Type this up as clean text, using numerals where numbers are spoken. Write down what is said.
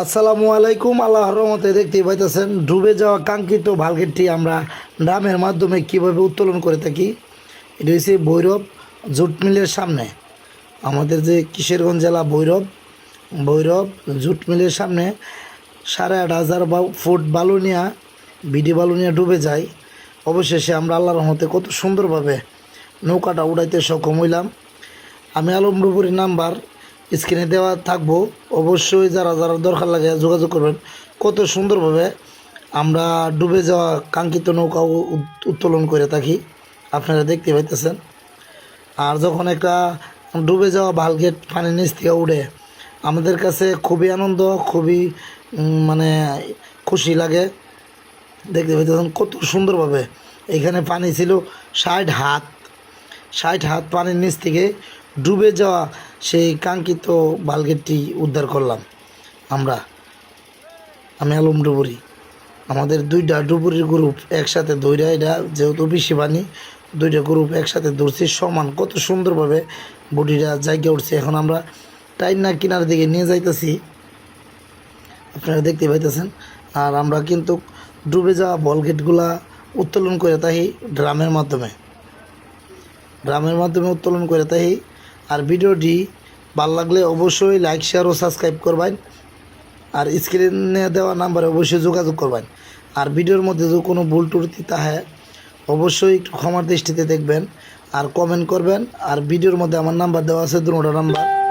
আসসালামু আলাইকুম। আল্লাহর রহমতে দেখতেই পাইতেছেন ডুবে যাওয়া কাঙ্ক্ষিত ভালগেটটি আমরা ড্রামের মাধ্যমে কিভাবে উত্তোলন করে থাকি। এটা হচ্ছে ভৈরব জুট মিলের সামনে, আমাদের যে কিশোরগঞ্জ জেলা ভৈরব জুট মিলের সামনে 8,500 ফুট বালু নিয়ে বিডি বালু নিয়ে ডুবে যায়। অবশেষে আমরা আল্লাহর রহমতে কত সুন্দরভাবে নৌকাটা উড়াইতে সক্ষম হইলাম। আমি আলম ডুবুরির নাম্বার স্ক্রিনে দেওয়া থাকবো, অবশ্যই যারা যারা দরকার লাগে যোগাযোগ করবেন। কত সুন্দরভাবে আমরা ডুবে যাওয়া কাঙ্ক্ষিত নৌকা উত্তোলন করে থাকি, আপনারা দেখতে পাইতেছেন। আর যখন একটা ডুবে যাওয়া ভালগেট পানির নিচ থেকে উঠে আমাদের কাছে খুবই আনন্দ, খুবই মানে খুশি লাগে। দেখতে পাইতেছেন কত সুন্দরভাবে এখানে পানি ছিল 60 হাত, 60 হাত পানির নিচ থেকে ডুবে যাওয়া সেই কাঙ্ক্ষিত ভালগেটটি উদ্ধার করলাম আমি আলম ডুবুরি। আমাদের দুইটা ডুবুরির গ্রুপ একসাথে ধৈর্য, এটা যেহেতু বেশি পানি, দুইটা গ্রুপ একসাথে ধরছি সমান। কত সুন্দরভাবে বডিটা জায়গা উঠছে। এখন আমরা টাইনা কিনার দিকে নিয়ে যাইতেছি, আপনারা দেখতে পাইতেছেন। আর আমরা কিন্তু ডুবে যাওয়া ভালগেটগুলা উত্তোলন করে থাকি ড্রামের মাধ্যমে উত্তোলন করে থাকি। আর ভিডিওটি ভালো লাগলে অবশ্যই লাইক, শেয়ার ও সাবস্ক্রাইব করবেন। আর স্ক্রিনে দেওয়া নাম্বারে অবশ্যই যোগাযোগ করবেন। আর ভিডিওর মধ্যে যদি কোনো ভুল ত্রুটি থাকে অবশ্যই একটু ক্ষমার দৃষ্টিতে দেখবেন আর কমেন্ট করবেন। আর ভিডিওর মধ্যে আমার নাম্বার দেওয়া আছে, দুটো নাম্বার।